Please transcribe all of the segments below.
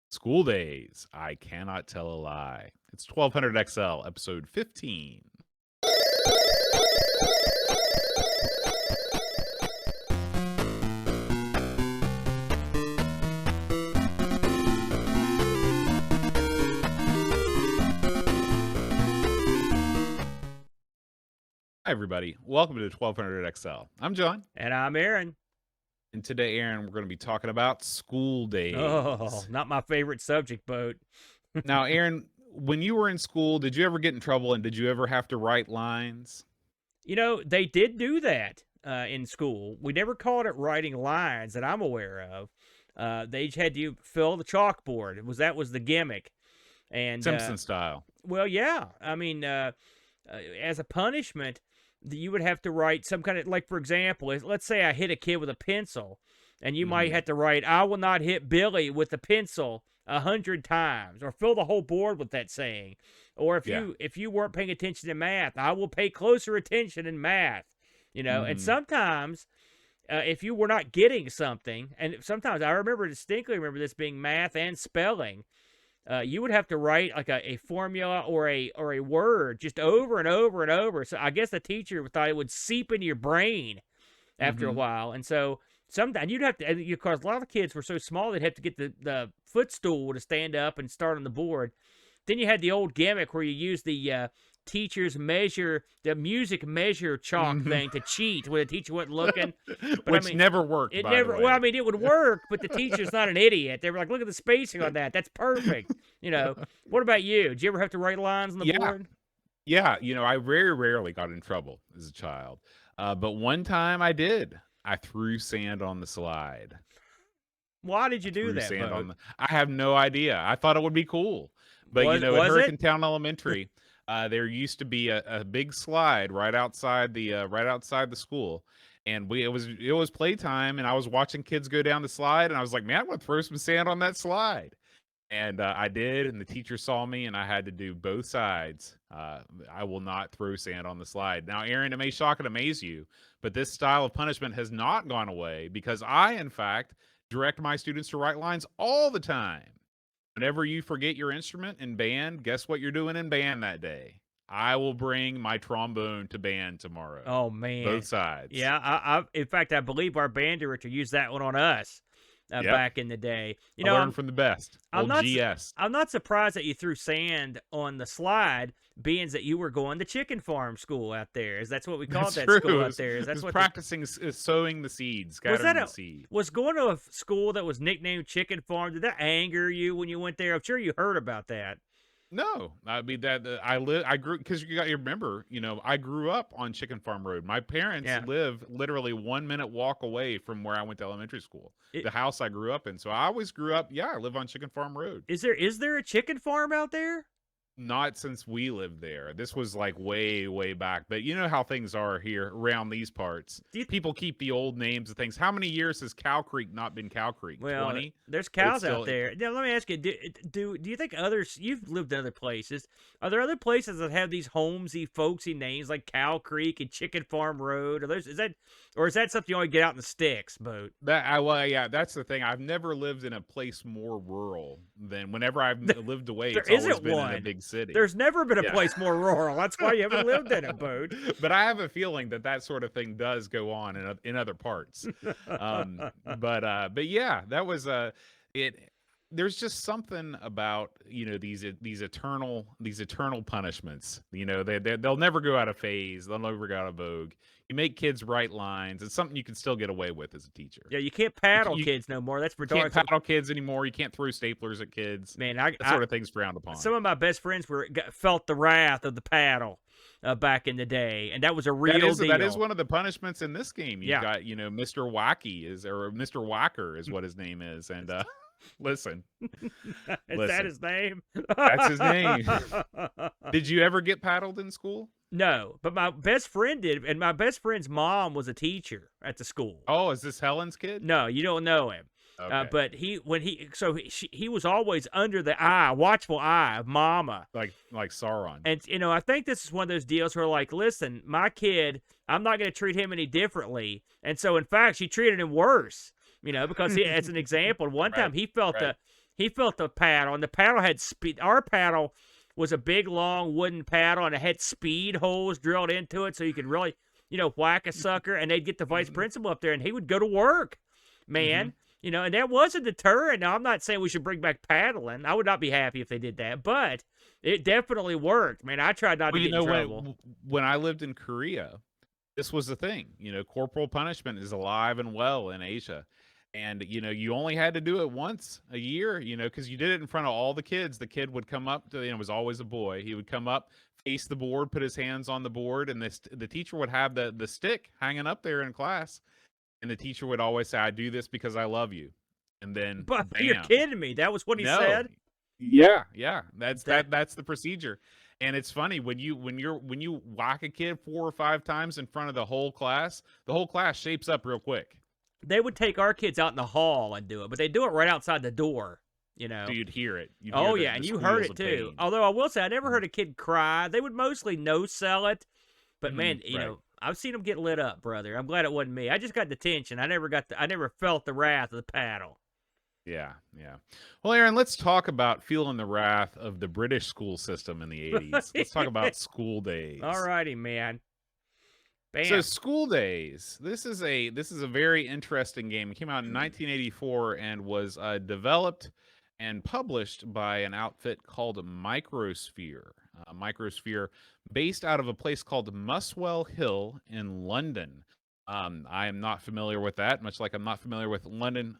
School Daze. I cannot tell a lie. It's 1200 XL, episode 15. Hi, everybody. Welcome to 1200 XL. I'm John. And I'm Aaron. And today, Aaron, we're going to be talking about School Daze. Oh, not my favorite subject, Boat. Now, Aaron, when you were in school, did you ever get in trouble and did you ever have to write lines? You know, they did do that in school. We never called it writing lines that I'm aware of. They had you fill the chalkboard. That was the gimmick. And Simpson style. Well, yeah. I mean, as a punishment, you would have to write some kind of, like, for example, let's say I hit a kid with a pencil, and you might have to write, "I will not hit Billy with the pencil 100 times," or fill the whole board with that saying. Or if you weren't paying attention to math, "I will pay closer attention in math." You know, and sometimes if you were not getting something, and sometimes I distinctly remember this being math and spelling. You would have to write like a formula or a word just over and over and over. So I guess the teacher thought it would seep into your brain after a while. And so sometimes you'd have to, because a lot of kids were so small, they'd have to get the footstool to stand up and start on the board. Then you had the old gimmick where you use the teacher's music measure chalk thing to cheat when the teacher wasn't looking. But, Which never worked, It by never. the way. Well, I mean, it would work, but the teacher's not an idiot. They were like, "Look at the spacing on that. That's perfect." You know. What about you? Did you ever have to write lines on the board? Yeah, I very rarely got in trouble as a child. But one time I did. I threw sand on the slide. Why did you do that? I have no idea. I thought it would be cool. But, was at it? Hurricane Town Elementary, there used to be a big slide right outside the school. And it was playtime, and I was watching kids go down the slide, and I was like, man, I'm going to throw some sand on that slide. And I did, and the teacher saw me, and I had to do both sides. I will not throw sand on the slide. Now, Aaron, it may shock and amaze you, but this style of punishment has not gone away because I, in fact, direct my students to write lines all the time. Whenever you forget your instrument in band, guess what you're doing in band that day? I will bring my trombone to band tomorrow. Oh, man. Both sides. Yeah, in fact, I believe our band director used that one on us. Back in the day. I learned from the best. GS. I'm not surprised that you threw sand on the slide, being that you were going to chicken farm school out there. That's what we called that school out there. That's what practicing sowing the seeds, scattering the seed. Was going to a school that was nicknamed Chicken Farm, did that anger you when you went there? I'm sure you heard about that. No, I mean I grew, because you remember, I grew up on Chicken Farm Road. My parents live literally 1 minute walk away from where I went to elementary school. The house I grew up in. So I always grew up. Yeah, I live on Chicken Farm Road. Is there a chicken farm out there? Not since we lived there. This was like way, way back. But you know how things are here around these parts. People keep the old names of things. How many years has Cow Creek not been Cow Creek? Well, 20? There's cows out there. Now, let me ask you, do you think you've lived in other places, are there other places that have these homesy, folksy names like Cow Creek and Chicken Farm Road? Is that something you only get out in the sticks, Boat? That's the thing. I've never lived in a place more rural than whenever I've lived away. It's always been in a big city. There's never been a place more rural. That's why you haven't lived in a Boat. But I have a feeling that sort of thing does go on in other parts. But yeah, that was it. There's just something about these eternal punishments. They'll never go out of phase. They'll never go out of vogue. You make kids write lines. It's something you can still get away with as a teacher. Yeah, you can't paddle kids no more. That's for dark. You can't paddle kids anymore. You can't throw staplers at kids. Man, that sort of thing's frowned upon. Some of my best friends felt the wrath of the paddle back in the day, and that was a real deal. That is one of the punishments in this game. You've got Mr. Wacky or Mr. Wacker is what his name is, and listen. Is that his name? That's his name. Did you ever get paddled in school? No, but my best friend did, and my best friend's mom was a teacher at the school. Oh, is this Helen's kid? No, you don't know him. Okay. But he was always under the watchful eye of Mama, like Sauron. And I think this is one of those deals where, like, listen, my kid, I'm not going to treat him any differently, and so in fact, she treated him worse. Because as an example, one time he felt He felt the paddle, and the paddle had speed. Our paddle was a big, long wooden paddle, and it had speed holes drilled into it, so you could really, whack a sucker. And they'd get the vice principal up there, and he would go to work, man. And that was a deterrent. Now, I'm not saying we should bring back paddling. I would not be happy if they did that, but it definitely worked, man. I tried not to get in trouble. When I lived in Korea, this was the thing. Corporal punishment is alive and well in Asia. And, you only had to do it once a year, because you did it in front of all the kids. The kid would come up to, it was always a boy. He would come up, face the board, put his hands on the board, and the teacher would have the stick hanging up there in class. And the teacher would always say, "I do this because I love you." And then, but bam. You're kidding me. That was what he said? Yeah. That's the procedure. And it's funny when you whack a kid 4 or 5 times in front of the whole class shapes up real quick. They would take our kids out in the hall and do it, but they do it right outside the door, So you'd hear it. And you heard it too. Although I will say, I never heard a kid cry. They would mostly no-sell it, but man, I've seen them get lit up, brother. I'm glad it wasn't me. I just got detention. I never felt the wrath of the paddle. Yeah. Well, Aaron, let's talk about feeling the wrath of the British school system in the 80s. Let's talk about Skool Daze. All righty, man. Bam. So Skool Daze, this is a very interesting game. It came out in 1984 and was developed and published by an outfit called Microsphere. Microsphere, based out of a place called Muswell Hill in London. I am not familiar with that, much like I'm not familiar with London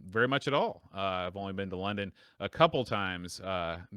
very much at all. I've only been to London a couple times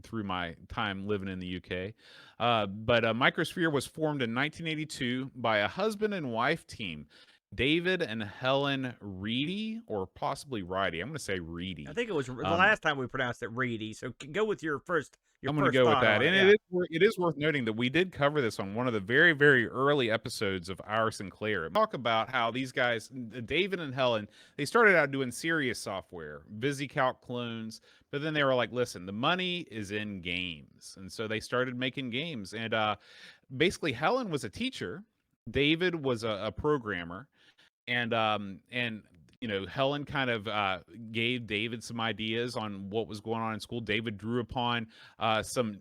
through my time living in the UK. But Microsphere was formed in 1982 by a husband and wife team, David and Helen Reedy, or possibly Reedy. I'm going to say Reedy. I think it was the last time we pronounced it Reedy. So go with your first. I'm going to go with that. And it is worth noting that we did cover this on one of the very, very early episodes of Our Sinclair. Talk about how these guys, David and Helen, they started out doing serious software, VisiCalc clones, but then they were like, listen, the money is in games. And so they started making games. And basically, Helen was a teacher. David was a programmer. And Helen kind of gave David some ideas on what was going on in school. David drew upon some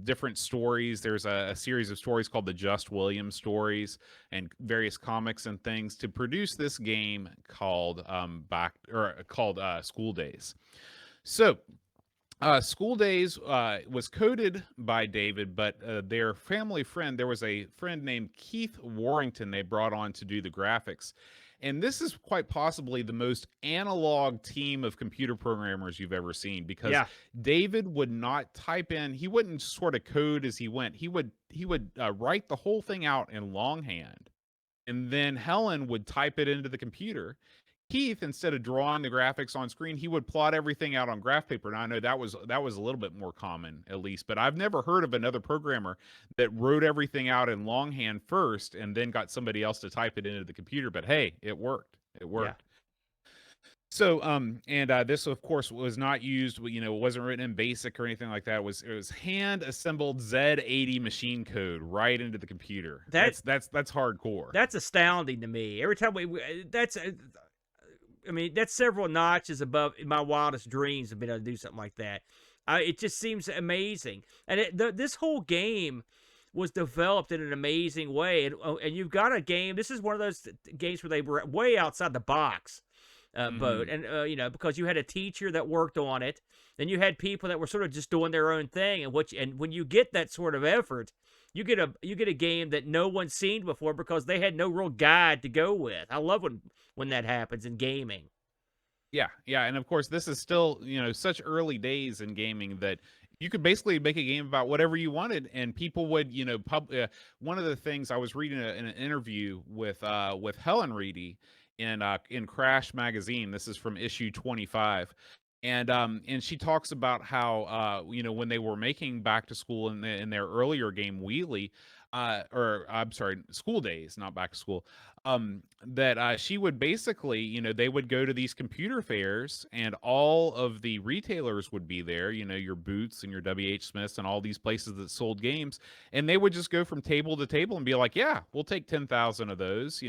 different stories. There's a series of stories called the Just Williams stories and various comics and things to produce this game called Skool Daze. So Skool Daze was coded by David, but their family friend, there was a friend named Keith Warrington they brought on to do the graphics. And this is quite possibly the most analog team of computer programmers you've ever seen, because David would not type in, he wouldn't sort of code as he went. He would write the whole thing out in longhand, and then Helen would type it into the computer. Keith, instead of drawing the graphics on screen, he would plot everything out on graph paper. And I know that was a little bit more common, at least, but I've never heard of another programmer that wrote everything out in longhand first and then got somebody else to type it into the computer. But hey, it worked. It worked. Yeah. So, this of course was not used, it wasn't written in BASIC or anything like that. It was hand assembled Z80 machine code right into the computer. That's hardcore. That's astounding to me. Every time that's several notches above my wildest dreams of being able to do something like that. It just seems amazing. And this whole game was developed in an amazing way. And you've got a game, this is one of those games where they were way outside the box boat. And, because you had a teacher that worked on it, and you had people that were sort of just doing their own thing. And when you get that sort of effort, you get a game that no one's seen before because they had no real guide to go with. I love when that happens in gaming. Yeah, and of course this is still, such early days in gaming that you could basically make a game about whatever you wanted, and people would, one of the things I was reading in an interview with Helen Reedy in Crash magazine. This is from issue 25. And she talks about how when they were making Back to School in their earlier game Wheelie, Skool Daze, not Back to School, that she would basically, they would go to these computer fairs and all of the retailers would be there, your Boots and your WH Smiths and all these places that sold games. And they would just go from table to table and be like, yeah, we'll take 10,000 of those,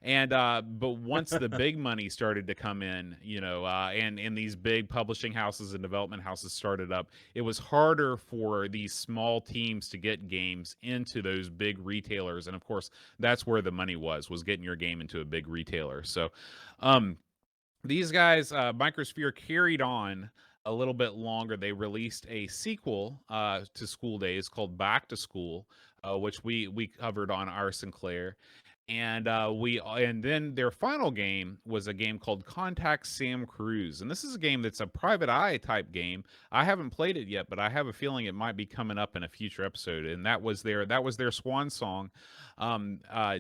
And, but once the big money started to come in, and these big publishing houses and development houses started up, it was harder for these small teams to get games into those big retailers. And of course, that's where the money was getting your game into a big retailer. So these guys, Microsphere, carried on a little bit longer. They released a sequel to Skool Daze called Back to School, which we covered on our Sinclair. And then their final game was a game called Contact Sam Cruz, and this is a game that's a private eye type game. I haven't played it yet, but I have a feeling it might be coming up in a future episode. And that was their swan song.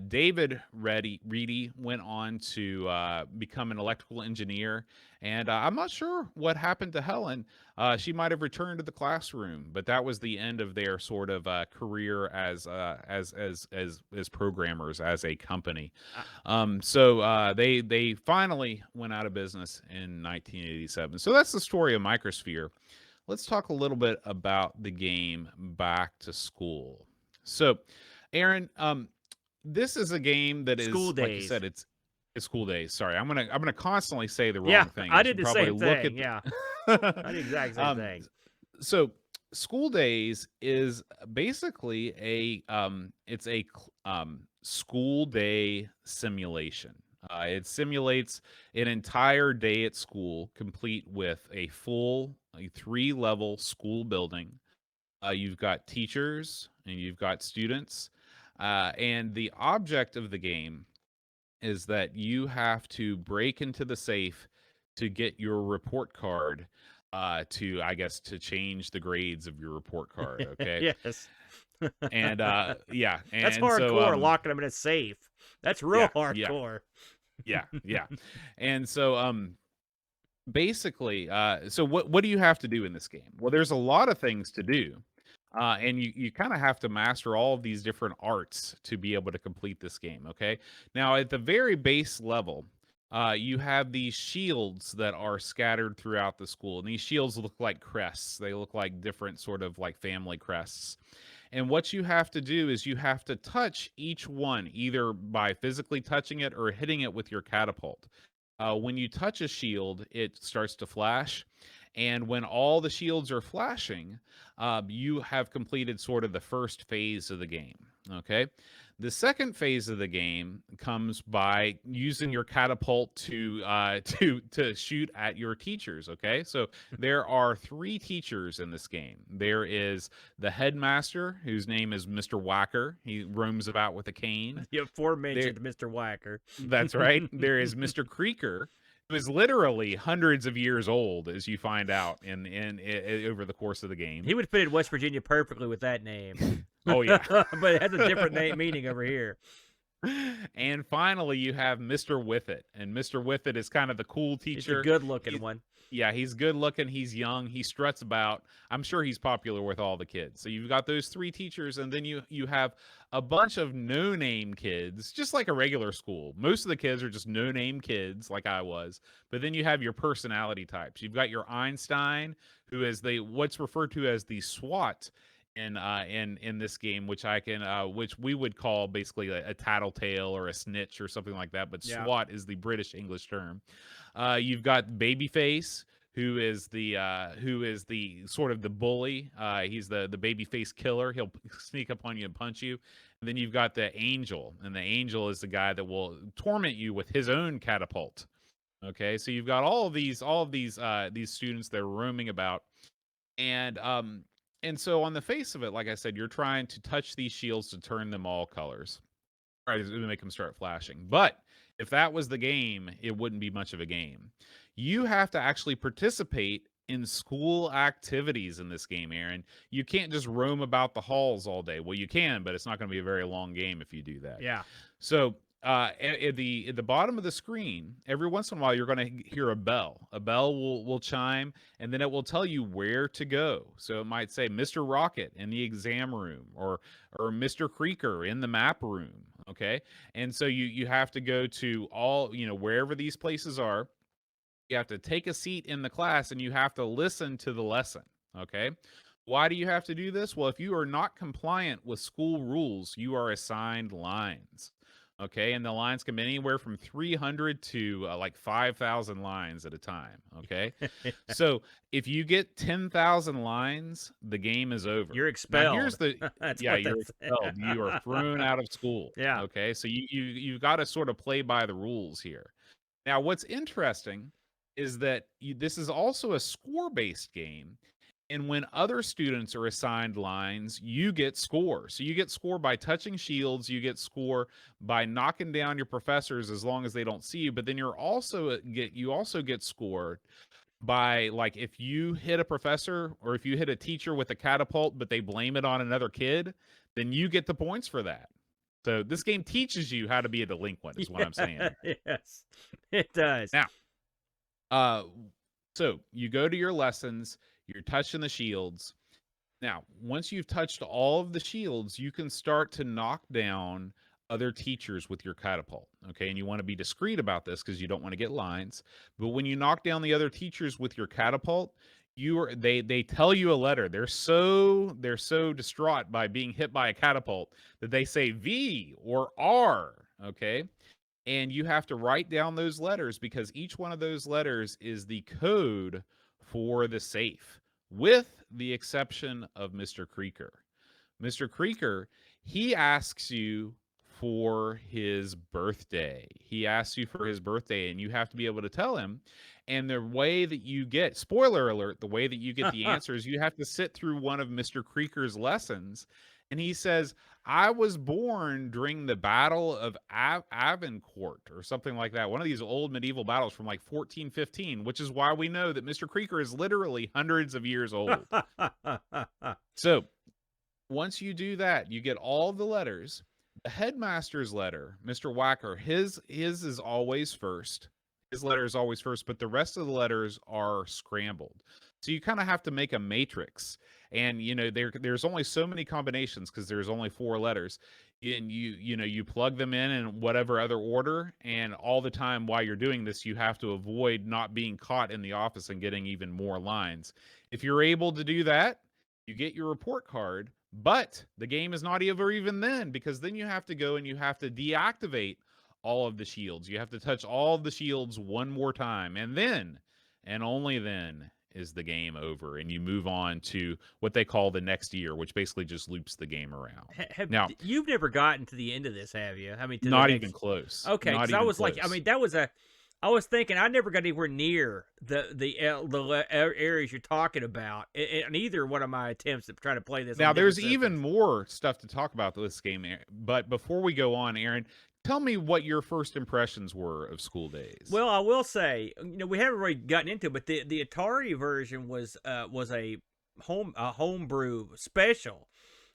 David Reedy went on to become an electrical engineer, and I'm not sure what happened to Helen. She might have returned to the classroom, but that was the end of their sort of career as programmers, as a company. So they finally went out of business in 1987. So that's the story of Microsphere. Let's talk a little bit about the game Back to School. So, Aaron, this is a game that is, Skool like you Daze. said, it's Skool Daze. Sorry, I'm gonna constantly say the Yeah, wrong thing. I should did the probably same look thing. at Yeah, I did the exact same um, thing. so Skool Daze is basically it's a school day simulation. It simulates an entire day at school, complete with a full 3-level school building. You've got teachers and you've got students, and the object of the game is that you have to break into the safe to get your report card, to change the grades of your report card. Okay. Yes. And yeah, That's and so hardcore, locking them in a safe. That's real yeah, hardcore. yeah. And so basically, so what do you have to do in this game? Well, there's a lot of things to do. And you kind of have to master all of these different arts to be able to complete this game. Okay. Now, at the very base level, you have these shields that are scattered throughout the school. And these shields look like crests. They look like different sort of like family crests. And what you have to do is you have to touch each one, either by physically touching it or hitting it with your catapult. When you touch a shield, it starts to flash. And when all the shields are flashing, you have completed sort of the first phase of the game. Okay. The second phase of the game comes by using your catapult to shoot at your teachers. Okay, so there are 3 teachers in this game. There is the headmaster, whose name is Mr. Whacker. He roams about with a cane. The aforementioned Mr. Whacker. That's right. There is Mr. Creaker, who is literally hundreds of years old, as you find out in over the course of the game. He would fit in West Virginia perfectly with that name. Oh yeah. But it has a different meaning over here. And finally, you have Mr. With-It. And Mr. With-It is kind of the cool teacher. He's a good-looking one. Yeah, he's good looking. He's young. He struts about. I'm sure he's popular with all the kids. So you've got those 3 teachers, and then you have a bunch of no-name kids, just like a regular school. Most of the kids are just no-name kids, like I was. But then you have your personality types. You've got your Einstein, who is what's referred to as the SWAT in this game, which which we would call basically a tattletale or a snitch or something like that. But Yeah. SWAT is the British English term. You've got Babyface, who is the sort of the bully. He's the babyface killer. He'll sneak up on you and punch you. And then you've got the Angel, and the Angel is the guy that will torment you with his own catapult. Okay, so you've got all of these students that are roaming about, and so on the face of it, like I said, you're trying to touch these shields to turn them all colors, right? To make them start flashing. But if that was the game, it wouldn't be much of a game. You have to actually participate in school activities in this game, Aaron. You can't just roam about the halls all day. Well, you can, but it's not going to be a very long game if you do that. Yeah. So at the bottom of the screen, every once in a while, you're going to hear a bell. A bell will chime, and then it will tell you where to go. So it might say Mr. Rocket in the exam room, or Mr. Creaker in the map room. Okay. And so you have to go to all, wherever these places are. You have to take a seat in the class and you have to listen to the lesson. Okay. Why do you have to do this? Well, if you are not compliant with school rules, you are assigned lines. Okay. And the lines can be anywhere from 300 to like 5,000 lines at a time. Okay. So if you get 10,000 lines, the game is over. You're Now, here's expelled. the, That's yeah, what you're that's. expelled. You are thrown out of school. Yeah. Okay. So you've got to sort of play by the rules here. Now, what's interesting is that this is also a score-based game. And when other students are assigned lines, you get score. So you get score by touching shields. You get score by knocking down your professors as long as they don't see you. But then you also get scored by, like, if you hit a professor or if you hit a teacher with a catapult, but they blame it on another kid, then you get the points for that. So this game teaches you how to be a delinquent, is what I'm saying. Yes, it does. Now, so you go to your lessons, you're touching the shields. Now, once you've touched all of the shields, you can start to knock down other teachers with your catapult. Okay. And you want to be discreet about this because you don't want to get lines. But when you knock down the other teachers with your catapult, they tell you a letter. They're so distraught by being hit by a catapult that they say V or R. Okay. And you have to write down those letters because each one of those letters is the code for the safe, with the exception of Mr. Creaker. Mr. Creaker, he asks you for his birthday. He asks you for his birthday, and you have to be able to tell him. And the way that you get, spoiler alert, the way that you get the answers, you have to sit through one of Mr. Creaker's lessons. And he says, I was born during the Battle of Avincourt or something like that. One of these old medieval battles from like 1415, which is why we know that Mr. Creaker is literally hundreds of years old. So once you do that, you get all the letters. The headmaster's letter, Mr. Whacker, his is always first. His letter is always first, but the rest of the letters are scrambled. So you kind of have to make a matrix. And, there's only so many combinations because there's only 4 letters. And you plug them in whatever other order. And all the time while you're doing this, you have to avoid not being caught in the office and getting even more lines. If you're able to do that, you get your report card. But the game is not over even then, because then you have to go and you have to deactivate all of the shields. You have to touch all of the shields one more time. And then, and only then, is the game over, and you move on to what they call the next year, which basically just loops the game around. Now, you've never gotten to the end of this, have you? I mean, not even close. Okay, because I was like, I mean, I was thinking I never got anywhere near the areas you're talking about in either one of my attempts at trying to play this. Now, there's even more stuff to talk about this game, but before we go on, Aaron, tell me what your first impressions were of Skool Daze. Well, I will say, we haven't really gotten into it, but the Atari version was a homebrew special.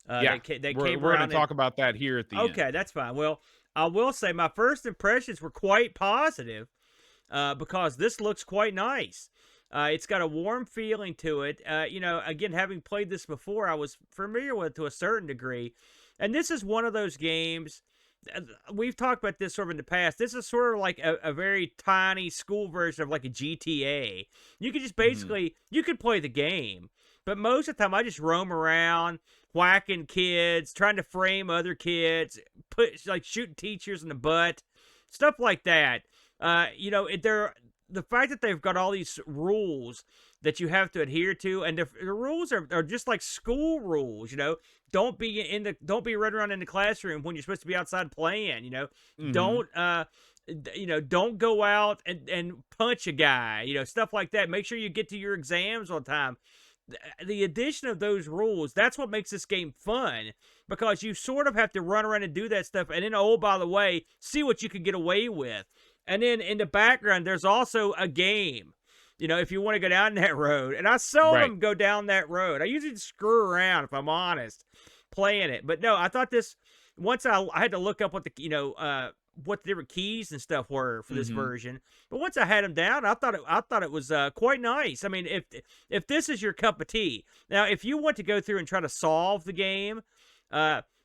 Yeah, we're going to talk about that here at the end. Okay, that's fine. Well, I will say my first impressions were quite positive because this looks quite nice. It's got a warm feeling to it. Again, having played this before, I was familiar with it to a certain degree. And this is one of those games. We've talked about this sort of in the past. This is sort of like a very tiny school version of like a GTA. You could just basically, you could play the game, but most of the time I just roam around whacking kids, trying to frame other kids, shooting teachers in the butt, stuff like that. The fact that they've got all these rules that you have to adhere to, and the rules are just like school rules. Don't be running around in the classroom when you're supposed to be outside playing. Don't go out and punch a guy. Stuff like that. Make sure you get to your exams on time. The addition of those rules, that's what makes this game fun, because you sort of have to run around and do that stuff, and then, oh, by the way, see what you can get away with. And then in the background, there's also a game, if you want to go down that road. And I seldom go down that road. I usually just screw around, if I'm honest, playing it. But no, I thought this, once I had to look up what what the different keys and stuff were for this version. But once I had them down, I thought it was quite nice. I mean, if this is your cup of tea. Now, if you want to go through and try to solve the game,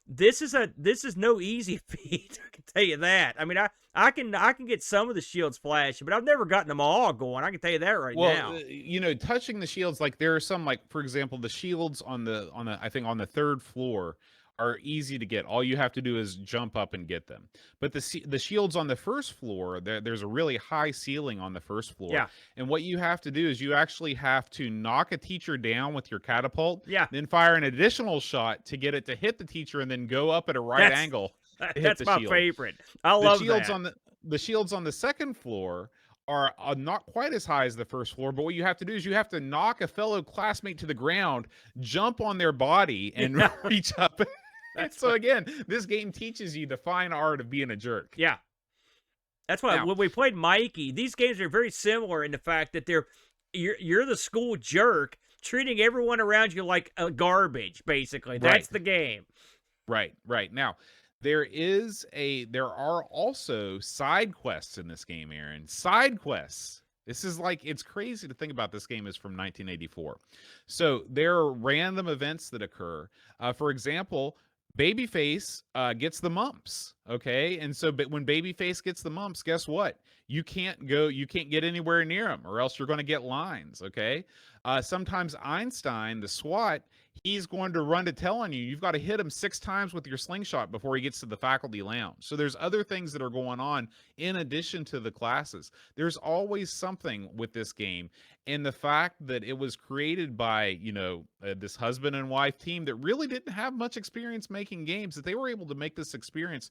this is no easy feat. I can tell you that. I mean, I can get some of the shields flashing, but I've never gotten them all going. I can tell you that right now. Well, touching the shields, like there are some, like for example, the shields on the I think on the third floor are easy to get. All you have to do is jump up and get them. But the shields on the first floor, there's a really high ceiling on the first floor. Yeah. And what you have to do is you actually have to knock a teacher down with your catapult. Yeah. Then fire an additional shot to get it to hit the teacher, and then go up at a right angle. That's my favorite. I love that. The shields on the second floor are not quite as high as the first floor, but what you have to do is you have to knock a fellow classmate to the ground, jump on their body, and reach up. So again, this game teaches you the fine art of being a jerk. Yeah. That's why when we played Mikey, these games are very similar in the fact that you're the school jerk treating everyone around you like garbage, basically. That's the game. Right. Now, there are also side quests in this game, Aaron. Side quests. This is it's crazy to think about. This game is from 1984. So there are random events that occur. For example, Babyface gets the mumps, okay? And so when Babyface gets the mumps, guess what? You can't get anywhere near him, or else you're going to get lines, okay? Sometimes Einstein, the SWAT, he's going to run to tell on you. You've got to hit him 6 times with your slingshot before he gets to the faculty lounge. So there's other things that are going on in addition to the classes. There's always something with this game. And the fact that it was created by, this husband and wife team that really didn't have much experience making games, that they were able to make this experience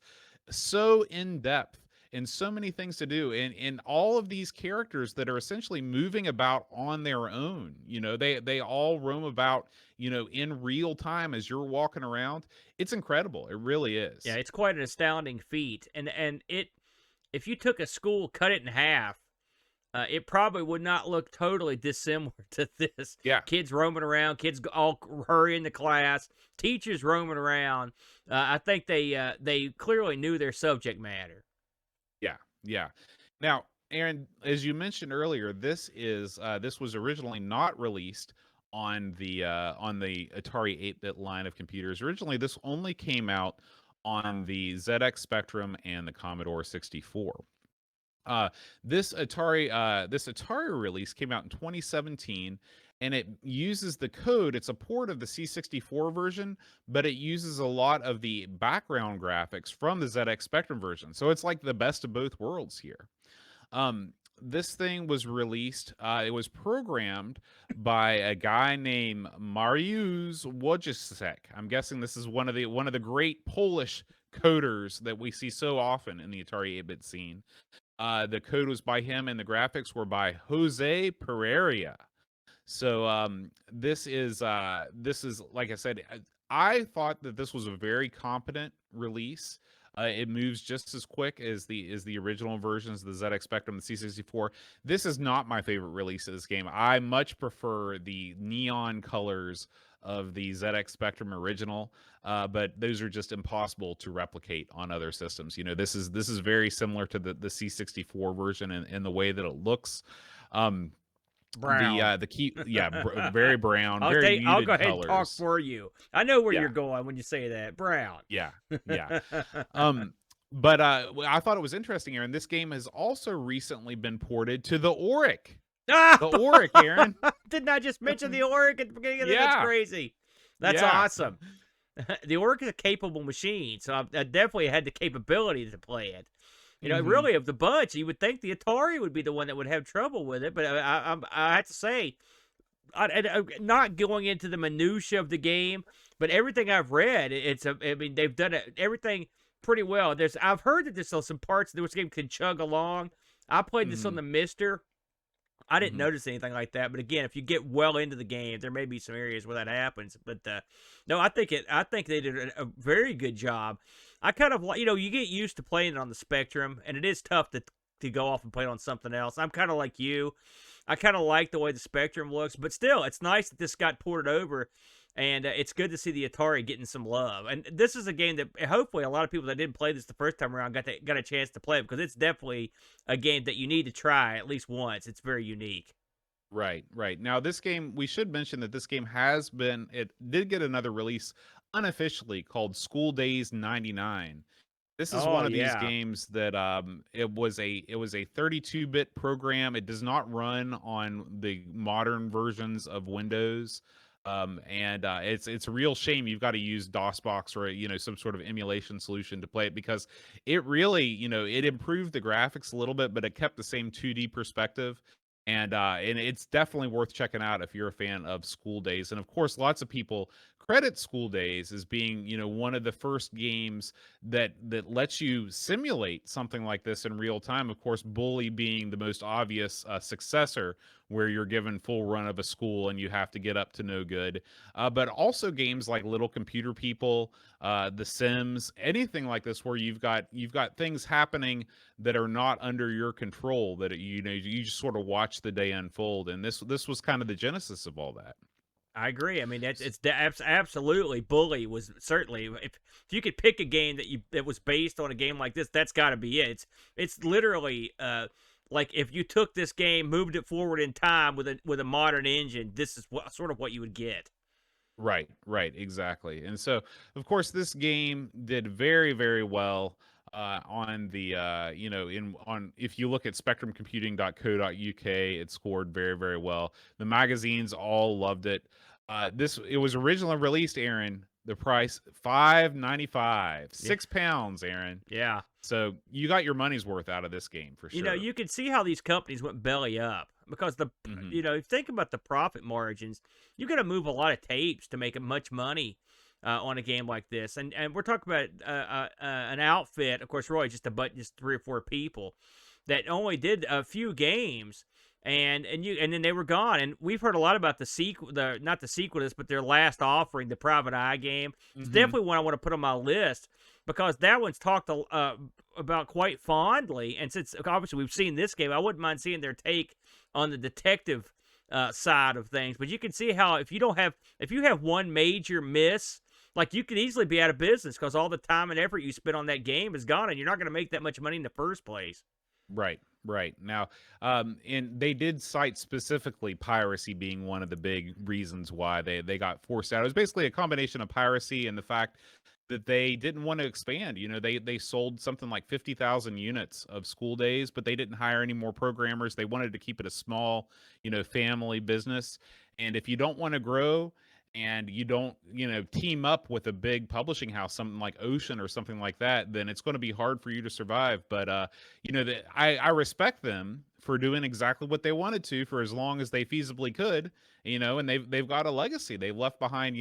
so in-depth and so many things to do, and all of these characters that are essentially moving about on their own. They all roam about, in real time as you're walking around. It's incredible. It really is. Yeah, it's quite an astounding feat. And if you took a school, cut it in half, it probably would not look totally dissimilar to this. Yeah. Kids roaming around, kids all hurrying to class, teachers roaming around. I think they clearly knew their subject matter. Yeah. Now, Aaron, as you mentioned earlier, this was originally not released on the Atari 8-bit line of computers. Originally, this only came out on the ZX Spectrum and the Commodore 64. This Atari release came out in 2017, and it uses the code. It's a port of the C64 version, but it uses a lot of the background graphics from the ZX Spectrum version. So it's like the best of both worlds here. This thing was released. It was programmed by a guy named Mariusz Wojciech. I'm guessing this is one of the great Polish coders that we see so often in the Atari 8-bit scene. The code was by him, and the graphics were by Jose Pereira. So this is like I said, I thought that this was a very competent release. It moves just as quick as the original versions of the ZX Spectrum, the C64. This is not my favorite release of this game. I much prefer the neon colors of the ZX Spectrum original, but those are just impossible to replicate on other systems. This is very similar to the C64 version in the way that it looks. Brown. The key, very brown. I'll go ahead colors. And talk for you. I know where you're going when you say that. Brown. Yeah. But I thought it was interesting, Aaron. This game has also recently been ported to the Auric. The Auric, Aaron. Didn't I just mention the Auric at the beginning of this? That's crazy. That's awesome. The Auric is a capable machine, so I definitely had the capability to play it. Really, of the bunch, you would think the Atari would be the one that would have trouble with it. But I have to say, I'm not going into the minutia of the game, but everything I've read, they've done everything pretty well. I've heard that there's some parts of this game can chug along. I played this on the Mister. I didn't notice anything like that. But again, if you get well into the game, there may be some areas where that happens. But no, I think they did a very good job. I kind of like, you get used to playing it on the Spectrum, and it is tough to go off and play it on something else. I'm kind of like you. I kind of like the way the Spectrum looks, but still, it's nice that this got ported over, and it's good to see the Atari getting some love. And this is a game that hopefully a lot of people that didn't play this the first time around got a chance to play it, because it's definitely a game that you need to try at least once. It's very unique. Right, right. Now, this game, we should mention that this game it did get another release unofficially called School Daze 99. This is Oh one of these yeah. games that it was a 32-bit program. It does not run on the modern versions of Windows. And it's a real shame you've got to use DOSBox or some sort of emulation solution to play it, because it really, it improved the graphics a little bit, but it kept the same 2D perspective. And it's definitely worth checking out if you're a fan of School Daze. And of course, lots of people credit School Daze as being, one of the first games that lets you simulate something like this in real time. Of course, Bully being the most obvious successor, where you're given full run of a school and you have to get up to no good. But also games like Little Computer People, The Sims, anything like this, where you've got things happening that are not under your control, that you just sort of watch the day unfold. And this was kind of the genesis of all that. I agree. I mean, absolutely. Bully was certainly, if you could pick a game that was based on a game like this, that's got to be it. It's literally like if you took this game, moved it forward in time with a modern engine, this is what you would get. Right, right, exactly. And so, of course, this game did very, very well on the if you look at spectrumcomputing.co.uk, it scored very, very well. The magazines all loved it. It was originally released, Aaron. The price $5.95, Yeah. £6, Aaron. Yeah. So you got your money's worth out of this game for sure. You can see how these companies went belly up because Mhm. think about the profit margins. You got to move a lot of tapes to make much money on a game like this, and we're talking about an outfit. Of course, Roy, just just 3 or 4 people that only did a few games, and then they were gone. And we've heard a lot about the sequel, not the sequel to this, but their last offering, the Private Eye game. It's Mhm. definitely one I want to put on my list because that one's talked about quite fondly. And since obviously we've seen this game, I wouldn't mind seeing their take on the detective side of things. But you can see how if you have one major miss, like you could easily be out of business because all the time and effort you spent on that game is gone, and you're not going to make that much money in the first place. Right, right. Now, and they did cite specifically piracy being one of the big reasons why they got forced out. It was basically a combination of piracy and the fact that they didn't want to expand. They sold something like 50,000 units of School Daze, but they didn't hire any more programmers. They wanted to keep it a small, family business. And if you don't want to grow and you don't, team up with a big publishing house, something like Ocean or something like that, then it's going to be hard for you to survive. But I respect them for doing exactly what they wanted to for as long as they feasibly could, and they've got a legacy. They've left behind,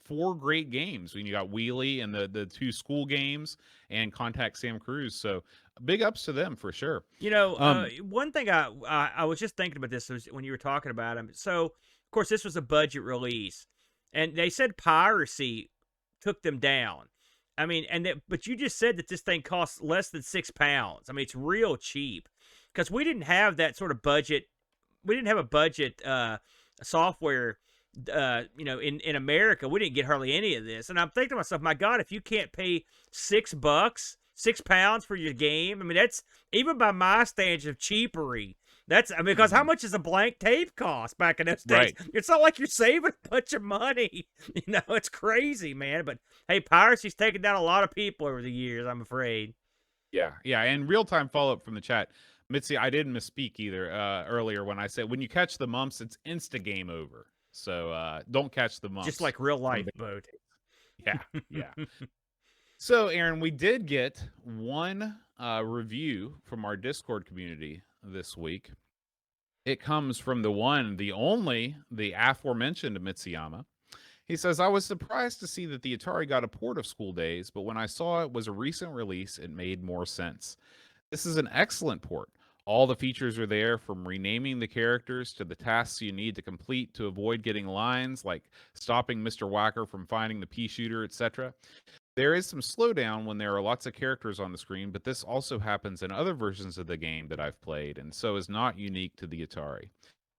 4 great games. When you got Wheelie and the 2 school games and Contact Sam Cruz. So big ups to them for sure. One thing I was just thinking about this was when you were talking about them. So, of course, this was a budget release, and they said piracy took them down. I mean, but you just said that this thing costs less than £6. I mean, it's real cheap because we didn't have that sort of budget. We didn't have a budget software. In America, we didn't get hardly any of this. And I'm thinking to myself, my God, if you can't pay $6, £6 for your game, I mean, that's even by my standards of cheapery. Because how much does a blank tape cost back in those days? Right. It's not like you're saving a bunch of money. It's crazy, man. But hey, piracy's taken down a lot of people over the years, I'm afraid. Yeah, yeah. And real time follow up from the chat. Mitzi, I didn't misspeak either earlier when I said when you catch the mumps, it's insta game over. So don't catch the mumps. Just like real life, boat. Yeah, yeah. So, Aaron, we did get one review from our Discord community this week. It comes from the one, the only, the aforementioned Mitsuyama. He says, I was surprised to see that the Atari got a port of School Daze, but when I saw it was a recent release, it made more sense. This is an excellent port. All the features are there, from renaming the characters to the tasks you need to complete to avoid getting lines, like stopping Mr. Whacker from finding the pea shooter, etc. There is some slowdown when there are lots of characters on the screen, but this also happens in other versions of the game that I've played, and so is not unique to the Atari.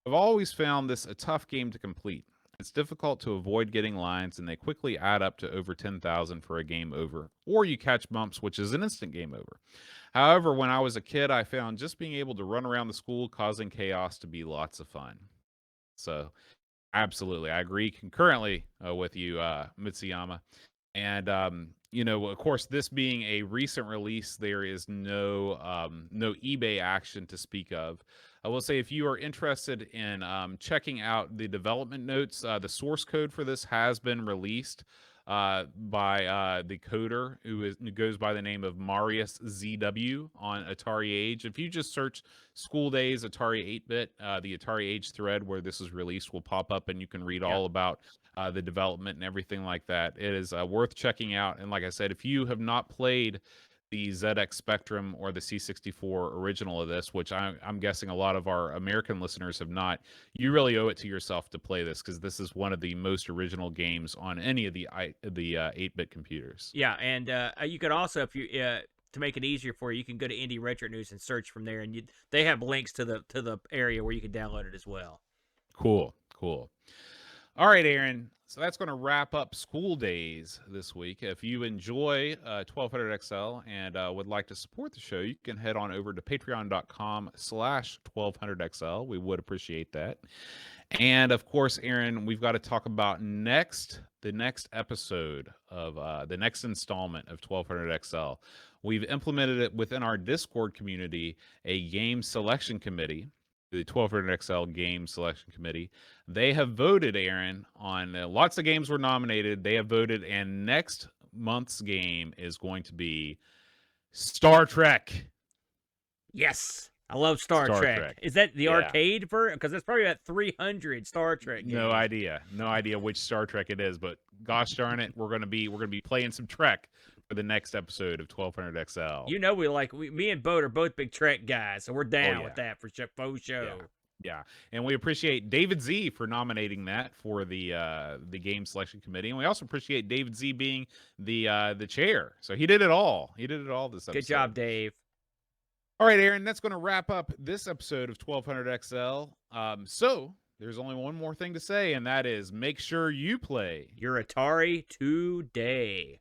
I've always found this a tough game to complete. It's difficult to avoid getting lines, and they quickly add up to over 10,000 for a game over, or you catch bumps, which is an instant game over. However, when I was a kid, I found just being able to run around the school causing chaos to be lots of fun. So absolutely, I agree concurrently with you, Mitsuyama. And of course, this being a recent release, there is no eBay action to speak of. I will say, if you are interested in checking out the development notes, the source code for this has been released by the coder who goes by the name of Marius ZW on Atari Age. If you just search Skool Daze Atari 8-bit, the Atari Age thread where this is released will pop up, and you can read Yeah. all about the development and everything like that. It is worth checking out. And like I said, if you have not played the ZX Spectrum or the C64 original of this, which I'm guessing a lot of our American listeners have not, you really owe it to yourself to play this, because this is one of the most original games on any of the 8-bit computers. Yeah, and you could also, if you to make it easier for you, you can go to Indie Retro News and search from there, and they have links to the area where you can download it as well. Cool. All right, Aaron. So that's going to wrap up Skool Daze this week. If you enjoy 1200XL and would like to support the show, you can head on over to patreon.com/1200XL. We would appreciate that. And of course, Aaron, we've got to talk about the next episode of the next installment of 1200XL. We've implemented it within our Discord community, a game selection committee, the 1200XL game selection committee. They have voted, Aaron, on lots of games were nominated. They have voted, and next month's game is going to be Star Trek. Yes. I love Star Trek. Is that the arcade version? Because there's probably about 300 Star Trek games. No idea which Star Trek it is, but gosh darn it, we're gonna be playing some Trek for the next episode of 1200XL. You know, me and Boat are both big Trek guys, so we're down with that for show. Yeah, and we appreciate David Z for nominating that for the game selection committee, and we also appreciate David Z being the chair. So he did it all. He did it all this episode. Good job, Dave. All right, Aaron, that's going to wrap up this episode of 1200XL. So there's only one more thing to say, and that is make sure you play your Atari today.